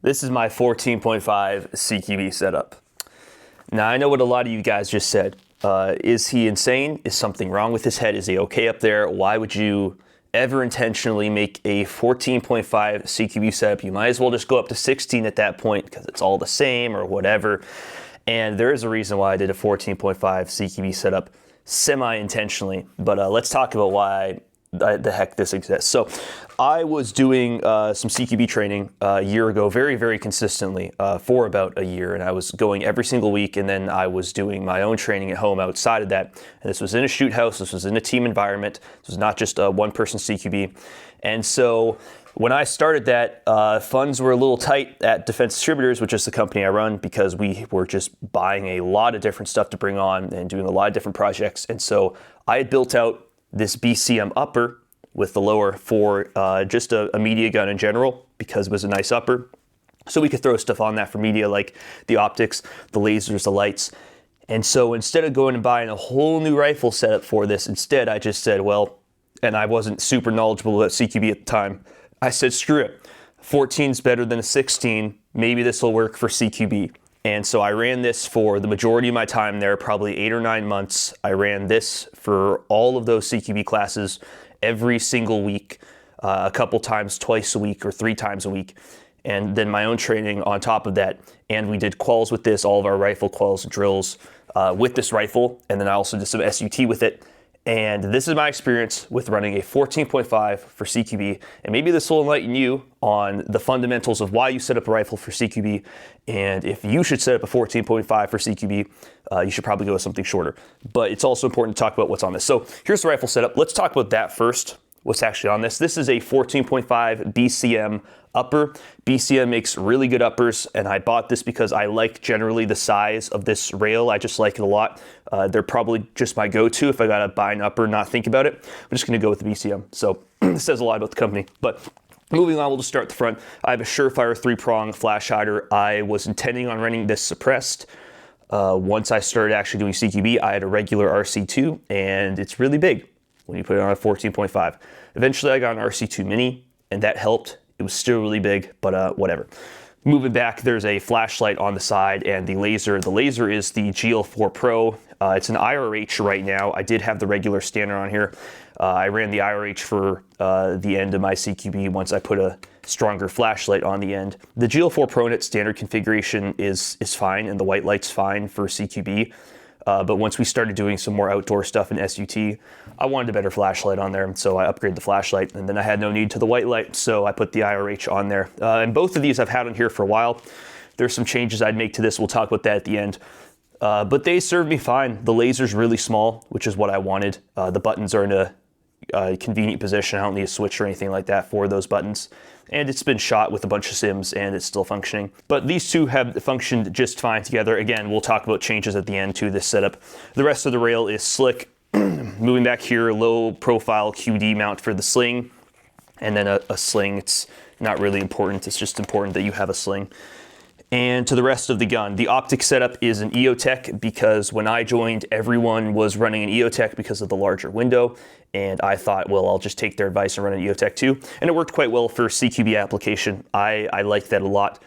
This is my 14.5 CQB setup. Now, I know what a lot of you guys just said. Is he insane? Is something wrong with his head? Is he okay up there? Why would you ever intentionally make a 14.5 CQB setup? You might as well just go up to 16 at that point because it's all the same or whatever. And there is a reason why I did a 14.5 CQB setup semi-intentionally. But let's talk about why the heck this exists. So I was doing some CQB training a year ago, very, very consistently for about a year. And I was going every single week. And then I was doing my own training at home outside of that. And this was in a shoot house. This was in a team environment. This was not just a one-person CQB. And so when I started that, funds were a little tight at Defense Distributors, which is the company I run, because we were just buying a lot of different stuff to bring on and doing a lot of different projects. And so I had built out this BCM upper with the lower for just a media gun in general, because it was a nice upper. So we could throw stuff on that for media like the optics, the lasers, the lights. And so instead of going and buying a whole new rifle setup for this, instead I just said, well, and I wasn't super knowledgeable about CQB at the time, I said, screw it. 14's better than a 16. Maybe this will work for CQB. And so I ran this for the majority of my time there, probably 8 or 9 months. I ran this for all of those CQB classes every single week, a couple times, twice a week or 3 times a week. And then my own training on top of that. And we did quals with this, all of our rifle quals, drills with this rifle. And then I also did some SUT with it. And this is my experience with running a 14.5 for CQB. And maybe this will enlighten you on the fundamentals of why you set up a rifle for CQB. And if you should set up a 14.5 for CQB, you should probably go with something shorter. But it's also important to talk about what's on this. So here's the rifle setup. Let's talk about that first, what's actually on this. This is a 14.5 BCM upper. BCM makes really good uppers, and I bought this because I like generally the size of this rail. I just like it a lot. They're probably just my go-to if I gotta buy an upper and not think about it. I'm just gonna go with the BCM. So this says a lot about the company. But moving on, we'll just start at the front. I have a Surefire 3-prong flash hider. I was intending on running this suppressed. Once I started actually doing CQB, I had a regular RC2, and it's really big when you put it on a 14.5. Eventually, I got an RC2 Mini, and that helped. It was still really big, but whatever. Moving back, there's a flashlight on the side and the laser. The laser is the GL4 Pro. It's an IRH right now. I did have the regular standard on here. I ran the IRH for the end of my CQB once I put a stronger flashlight on the end. The GL4 Pro in its standard configuration is fine, and the white light's fine for CQB. But once we started doing some more outdoor stuff in SUT, I wanted a better flashlight on there, so I upgraded the flashlight, and then I had no need to the white light, so I put the IRH on there. And both of these I've had on here for a while. There's some changes I'd make to this. We'll talk about that at the end. But they served me fine. The laser's really small, which is what I wanted. The buttons are in a convenient position. I don't need a switch or anything like that for those buttons. And it's been shot with a bunch of sims and it's still functioning. But these two have functioned just fine together. Again, we'll talk about changes at the end to this setup. The rest of the rail is slick. Moving back here, low profile QD mount for the sling. And then a sling. It's not really important. It's just important that you have a sling. And to the rest of the gun, the optic setup is an EOTech because when I joined, everyone was running an EOTech because of the larger window. And I thought, well, I'll just take their advice and run an EOTech too. And it worked quite well for CQB application. I like that a lot.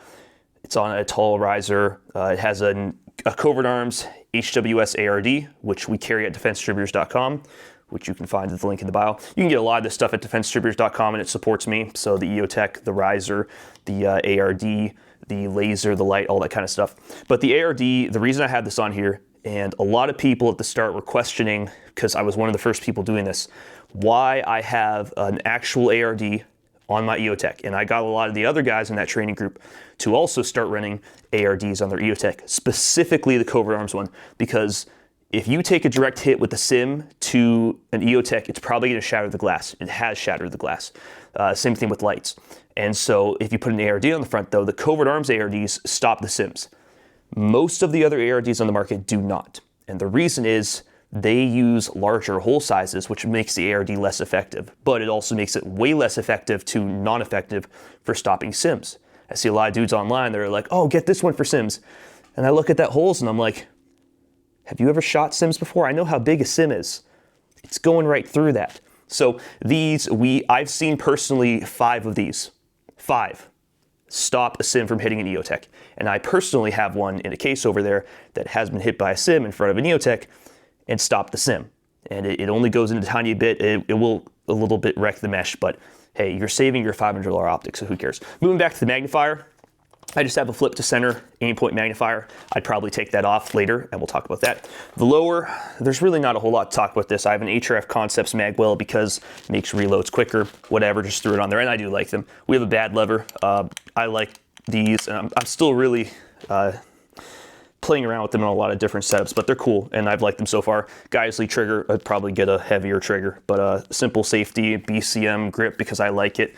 It's on a tall riser. It has a covert arms HWS ARD, which we carry at defensedistributors.com, which you can find at the link in the bio. You can get a lot of this stuff at defensedistributors.com, and it supports me. So the EOTech, the riser, the ARD, the laser, the light, all that kind of stuff. But the ARD, the reason I had this on here, and a lot of people at the start were questioning, because I was one of the first people doing this, why I have an actual ARD on my EOTech. And I got a lot of the other guys in that training group to also start running ARDs on their EOTech, specifically the covert arms one, because if you take a direct hit with a sim to an EOTech, it's probably going to shatter the glass. It has shattered the glass. Same thing with lights. And so if you put an ARD on the front, though, the covert arms ARDs stop the sims. Most of the other ARDs on the market do not. And the reason is they use larger hole sizes, which makes the ARD less effective. But it also makes it way less effective to non-effective for stopping sims. I see a lot of dudes online that are like, oh, get this one for sims. And I look at that holes and I'm like, have you ever shot sims before? I know how big a sim is. It's going right through that. So these, I've seen personally 5 of these. 5. stop a sim from hitting an EOTech. And I personally have one in a case over there that has been hit by a sim in front of an EOTech and stopped the sim. And it only goes in a tiny bit. It will a little bit wreck the mesh, but hey, you're saving your $500 optic, so who cares? Moving back to the magnifier, I just have a flip to center aim point magnifier. I'd probably take that off later, and we'll talk about that. The lower, there's really not a whole lot to talk about this. I have an HRF Concepts magwell because it makes reloads quicker, whatever, just threw it on there, and I do like them. We have a bad lever. I like these, and I'm still really playing around with them in a lot of different setups, but they're cool, and I've liked them so far. Geisley trigger, I'd probably get a heavier trigger, but simple safety, BCM grip because I like it.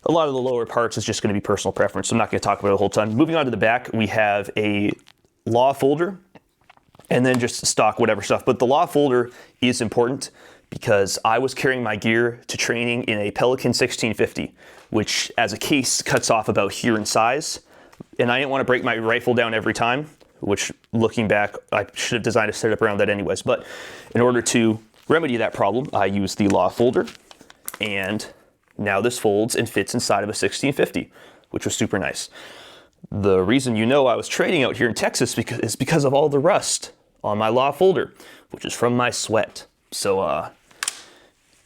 A lot of the lower parts is just going to be personal preference, so I'm not going to talk about it a whole ton. Moving on to the back, we have a law folder, and then just stock whatever stuff. But the law folder is important because I was carrying my gear to training in a Pelican 1650, which as a case cuts off about here in size, and I didn't want to break my rifle down every time, which looking back, I should have designed a setup around that anyways. But in order to remedy that problem, I used the law folder, and now this folds and fits inside of a 1650, which was super nice. The reason you know I was trading out here in Texas is because of all the rust on my law folder, which is from my sweat. So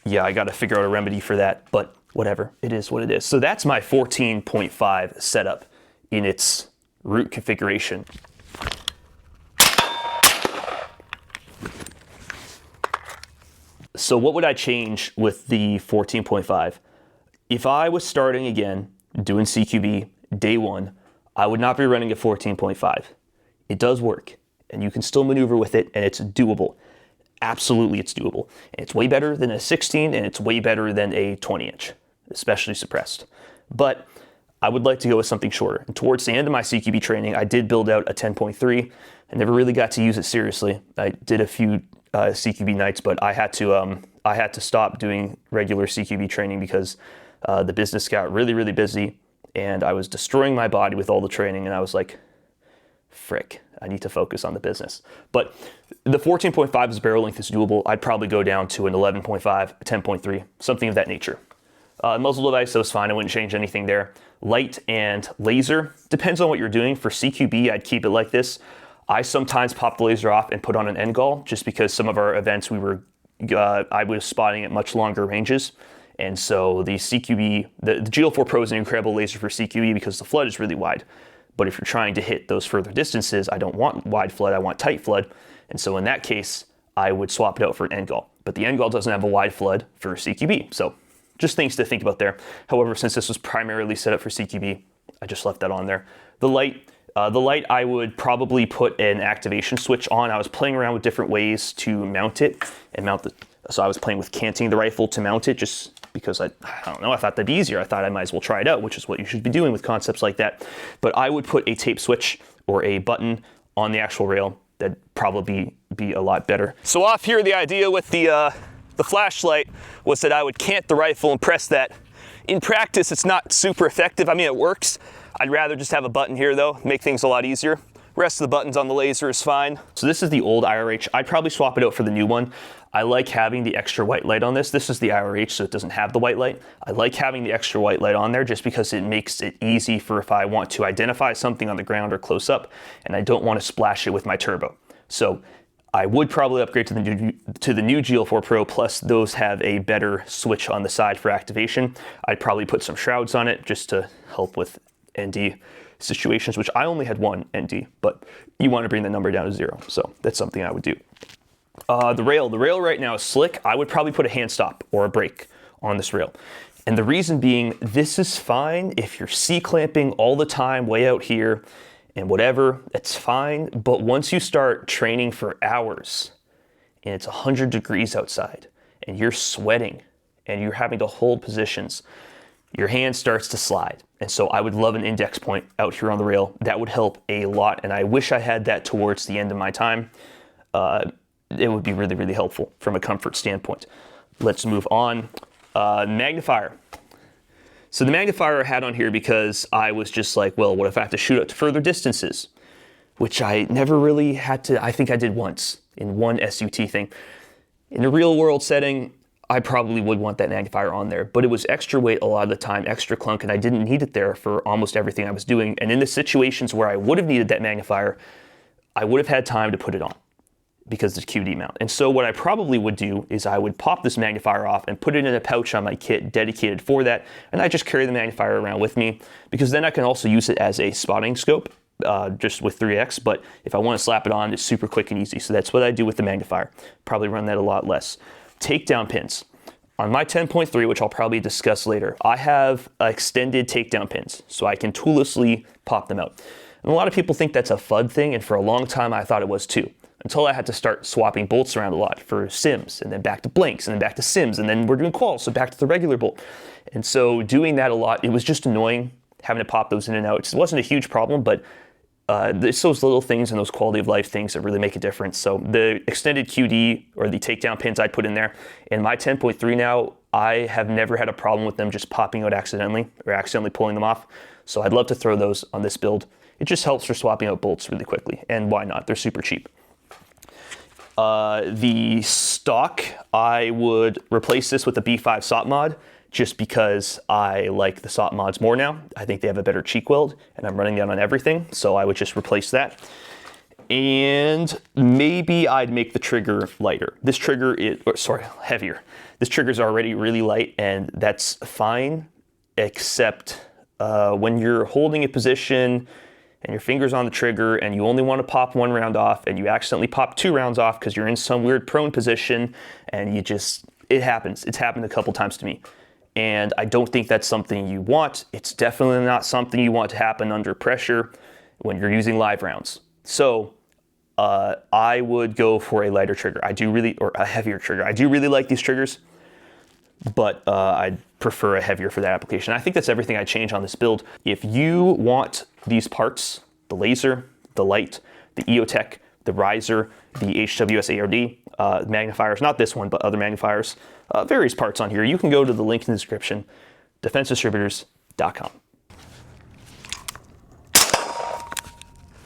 yeah, I got to figure out a remedy for that, but whatever, it is what it is. So that's my 14.5 setup in its root configuration. So what would I change with the 14.5? If I was starting again, doing CQB day one, I would not be running at 14.5. It does work, and you can still maneuver with it, and it's doable. Absolutely, it's doable. And it's way better than a 16, and it's way better than a 20-inch, especially suppressed. But I would like to go with something shorter. And towards the end of my CQB training, I did build out a 10.3. I never really got to use it seriously. I did a few CQB nights, but I had to stop doing regular CQB training because the business got really, really busy, and I was destroying my body with all the training, and I was like, frick, I need to focus on the business. But the 14.5's barrel length is doable. I'd probably go down to an 11.5, 10.3, something of that nature. Muzzle device, that was fine. I wouldn't change anything there. Light and laser, depends on what you're doing. For CQB, I'd keep it like this. I sometimes pop the laser off and put on an end gall just because some of our events I was spotting at much longer ranges. And so the CQB, the GL4 Pro is an incredible laser for CQB because the flood is really wide. But if you're trying to hit those further distances, I don't want wide flood, I want tight flood. And so in that case, I would swap it out for an end gall. But the end gall doesn't have a wide flood for CQB. So just things to think about there. However, since this was primarily set up for CQB, I just left that on there. The light I would probably put an activation switch on. I was playing around with different ways to mount it and so I was playing with canting the rifle to mount it just because I don't know, I thought that'd be easier. I thought I might as well try it out, which is what you should be doing with concepts like that. But I would put a tape switch or a button on the actual rail. That'd probably be a lot better. So off here, the idea with the flashlight was that I would cant the rifle and press that. In practice, it's not super effective. I mean, it works. I'd rather just have a button here though, make things a lot easier. Rest of the buttons on the laser is fine. So this is the old IRH. I'd probably swap it out for the new one. I like having the extra white light on this. This is the IRH, so it doesn't have the white light. I like having the extra white light on there just because it makes it easy for if I want to identify something on the ground or close up, and I don't want to splash it with my turbo. So I would probably upgrade to the new GL4 Pro, plus those have a better switch on the side for activation. I'd probably put some shrouds on it just to help with ND situations, which I only had one ND, but you want to bring the number down to 0. So that's something I would do. The rail right now is slick. I would probably put a hand stop or a brake on this rail. And the reason being, this is fine if you're C-clamping all the time way out here and whatever, that's fine. But once you start training for hours and it's 100 degrees outside and you're sweating and you're having to hold positions, your hand starts to slide. And so I would love an index point out here on the rail. That would help a lot. And I wish I had that towards the end of my time. It would be really, really helpful from a comfort standpoint. Let's move on. Magnifier. So the magnifier I had on here because I was just like, well, what if I have to shoot out to further distances? Which I never really had to, I think I did once in one SUT thing. In a real world setting, I probably would want that magnifier on there, but it was extra weight a lot of the time, extra clunk, and I didn't need it there for almost everything I was doing. And in the situations where I would have needed that magnifier, I would have had time to put it on because of the QD mount. And so what I probably would do is I would pop this magnifier off and put it in a pouch on my kit dedicated for that, and I just carry the magnifier around with me, because then I can also use it as a spotting scope, just with 3x, but if I want to slap it on, it's super quick and easy. So that's what I do with the magnifier. Probably run that a lot less. Takedown pins. On my 10.3, which I'll probably discuss later, I have extended takedown pins, so I can toollessly pop them out. And a lot of people think that's a FUD thing, and for a long time I thought it was too, until I had to start swapping bolts around a lot for sims, and then back to blanks, and then back to sims, and then we're doing quals, so back to the regular bolt. And so doing that a lot, it was just annoying having to pop those in and out. It wasn't a huge problem, but it's those little things and those quality of life things that really make a difference. So the extended QD, or the takedown pins, I put in there. In my 10.3 now, I have never had a problem with them just popping out accidentally or accidentally pulling them off. So I'd love to throw those on this build. It just helps for swapping out bolts really quickly, and why not? They're super cheap. The stock, I would replace this with a B5 SOP mod, just because I like the SOP mods more now. I think they have a better cheek weld, and I'm running that on everything, so I would just replace that. And maybe I'd make the trigger lighter. This trigger is, heavier. This trigger is already really light, and that's fine, except when you're holding a position and your finger's on the trigger and you only want to pop one round off and you accidentally pop 2 rounds off because you're in some weird prone position, and it happens. It's happened a couple times to me. And I don't think that's something you want. It's definitely not something you want to happen under pressure when you're using live rounds. So I would go for a lighter trigger. Or a heavier trigger. I do really like these triggers, but I'd prefer a heavier for that application. I think that's everything I change on this build. If you want these parts, the laser, the light, the EOTech, the riser, the HWS ARD, magnifiers, not this one, but other magnifiers, various parts on here, you can go to the link in the description, defensedistributors.com.